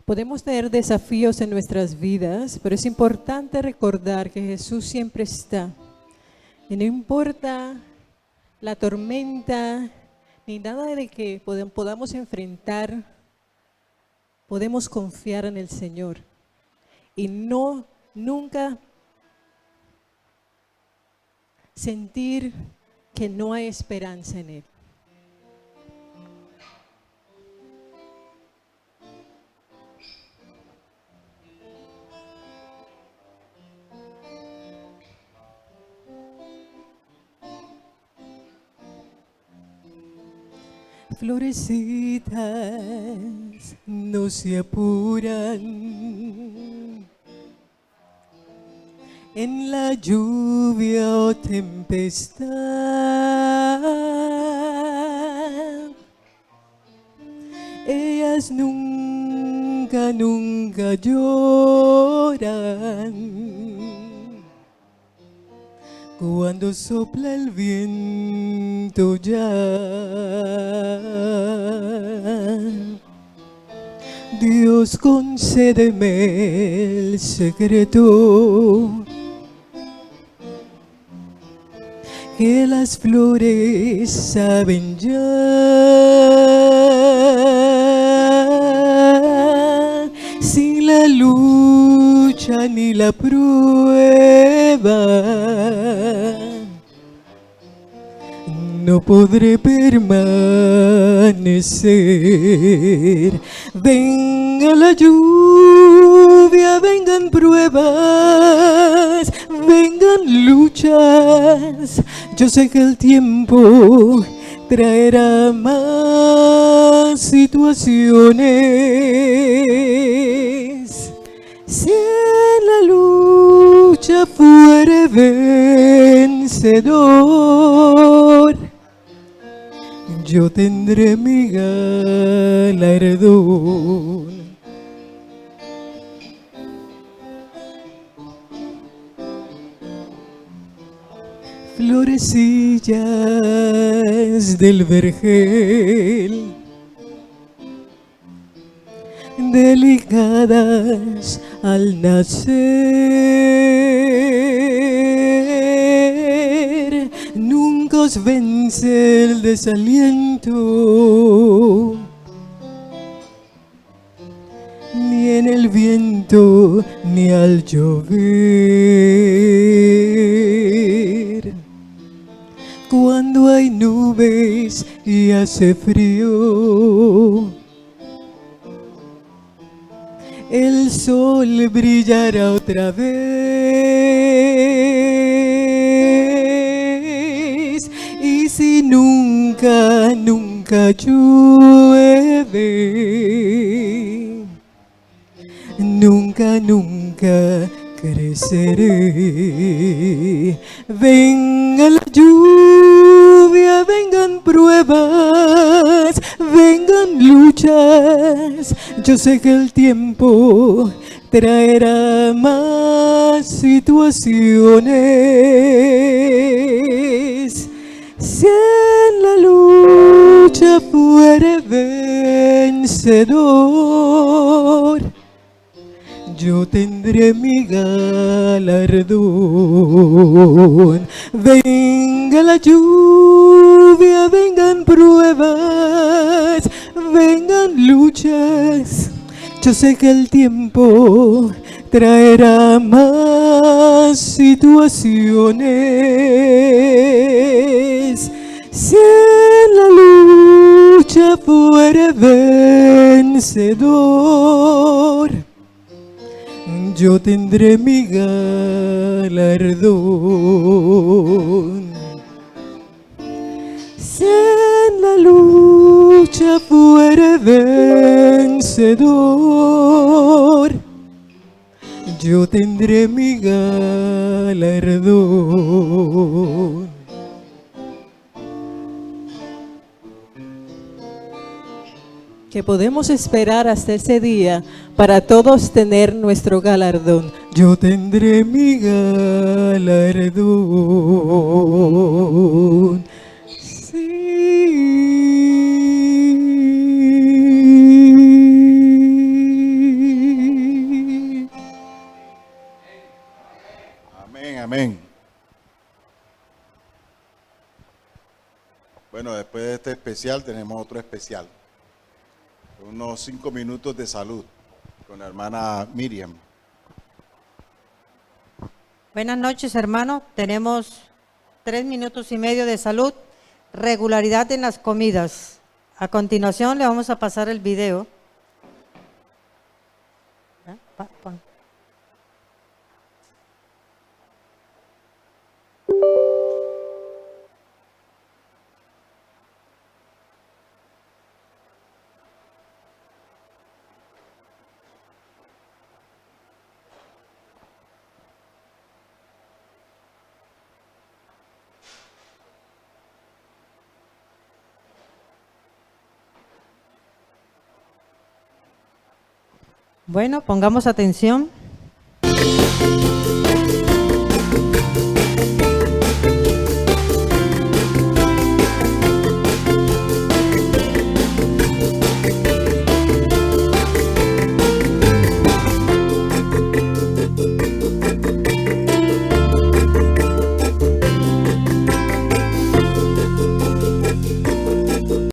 Podemos tener desafíos en nuestras vidas, pero es importante recordar que Jesús siempre está. Y no importa la tormenta ni nada de que podamos enfrentar, podemos confiar en el Señor y nunca sentir que no hay esperanza en Él. Florecitas no se apuran en la lluvia o tempestad. Ellas nunca lloran cuando sopla el viento ya. Dios, concédeme el secreto que las flores saben ya, sin la lucha ni la prueba. No podré permanecer. Venga la lluvia, vengan pruebas, vengan luchas. Yo sé que el tiempo traerá más situaciones. Si en la lucha fuere vencedor, yo tendré mi galardón. Florecillas del vergel, delicadas al nacer, nunca os vence el desaliento, ni en el viento ni al llover. Cuando hay nubes y hace frío, el sol brillará otra vez. Y si nunca llueve, nunca creceré. Venga la lluvia, vengan pruebas, vengan luchas. Yo sé que el tiempo traerá más situaciones. Si en la lucha fuere vencedor, yo tendré mi galardón. Venga la lluvia, vengan pruebas, vengan luchas. Yo sé que el tiempo traerá más situaciones. Si en la lucha fuere vencedor, yo tendré mi galardón. Si en la lucha fuere vencedor, yo tendré mi galardón. Que podemos esperar hasta ese día para todos tener nuestro galardón. Yo tendré mi galardón. Sí. especial, tenemos otro especial. Unos 5 minutos de salud con la hermana Miriam. Buenas noches, hermano. Tenemos 3 minutos y medio de salud, regularidad en las comidas. A continuación le vamos a pasar el video. Bueno, pongamos atención.